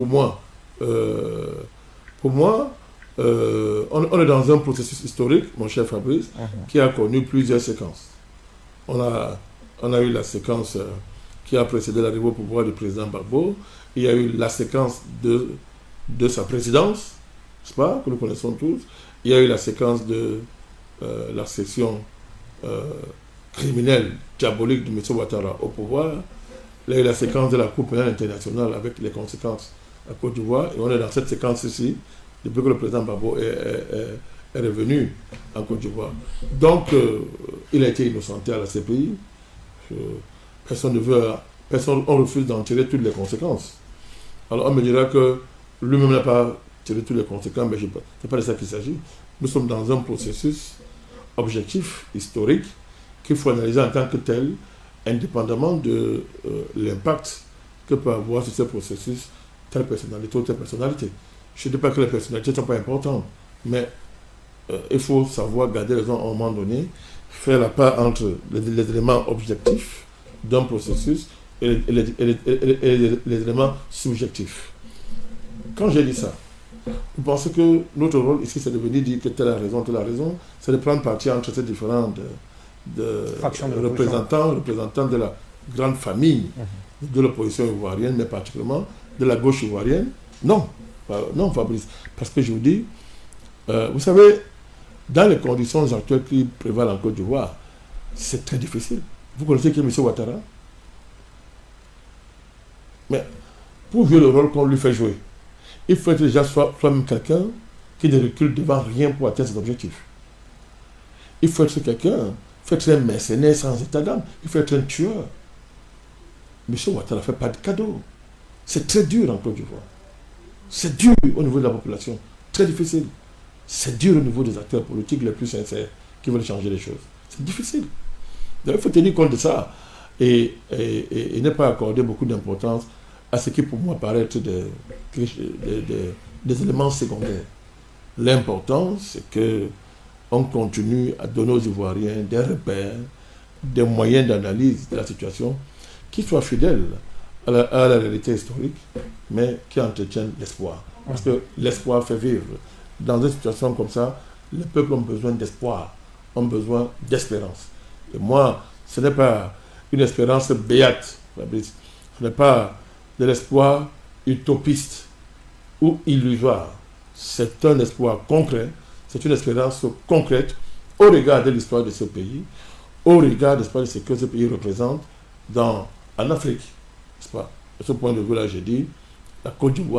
Pour moi, pour moi on est dans un processus historique, mon cher Fabrice, qui a connu plusieurs séquences. On a, on a eu la séquence qui a précédé l'arrivée au pouvoir du président Gbagbo. Il y a eu la séquence de sa présidence, n'est-ce pas, que nous connaissons tous. Il y a eu la séquence de la section criminelle, diabolique de M. Ouattara au pouvoir. Il y a eu la séquence de la Cour pénale internationale avec les conséquences à Côte d'Ivoire. Et on est dans cette séquence ici, depuis que le président Gbagbo est revenu en Côte d'Ivoire. Donc, il a été innocenté à la CPI. Personne ne veut, on refuse d'en tirer toutes les conséquences. Alors on me dira que lui-même n'a pas tiré toutes les conséquences, mais ce n'est pas de ça qu'il s'agit. Nous sommes dans un processus objectif, historique, qu'il faut analyser en tant que tel, indépendamment de l'impact que peut avoir sur ce processus telle personnalité ou telle personnalité. Je ne dis pas que les personnalités ne sont pas importantes, mais il faut savoir garder raison à un moment donné, faire la part entre les éléments objectifs d'un processus et les éléments subjectifs. Quand j'ai dit ça, vous pensez que notre rôle ici, c'est de venir dire que telle a raison, c'est de prendre parti entre ces différents représentants de la grande famille de l'opposition ivoirienne, mais particulièrement de la gauche ivoirienne. Non, non Fabrice, parce que je vous dis, vous savez, dans les conditions actuelles qui prévalent en Côte d'Ivoire, c'est très difficile. Vous connaissez qui est M. Ouattara? Mais pour jouer le rôle qu'on lui fait jouer, il faut être déjà soi-même quelqu'un qui ne recule devant rien pour atteindre ses objectifs. Il faut être quelqu'un, il faut être un mercenaire sans état d'âme, il faut être un tueur. M. Ouattara ne fait pas de cadeau. C'est très dur en Côte d'Ivoire. C'est dur au niveau de la population, très difficile. C'est dur au niveau des acteurs politiques les plus sincères qui veulent changer les choses. C'est difficile. Donc il faut tenir compte de ça et ne pas accorder beaucoup d'importance à ce qui pour moi paraît être des éléments secondaires. L'important, c'est qu'on continue à donner aux Ivoiriens des repères, des moyens d'analyse de la situation qui soient fidèles à la réalité historique, mais qui entretiennent l'espoir. Parce que l'espoir fait vivre. Dans une situation comme ça, les peuples ont besoin d'espoir, ont besoin d'espérance. Et moi, ce n'est pas une espérance béate, Fabrice. Ce n'est pas de l'espoir utopiste ou illusoire. C'est un espoir concret, c'est une espérance concrète au regard de l'histoire de ce pays, au regard de ce que ce pays représente en Afrique. N'est-ce pas? De ce point de vue-là, j'ai dit, la Côte d'Ivoire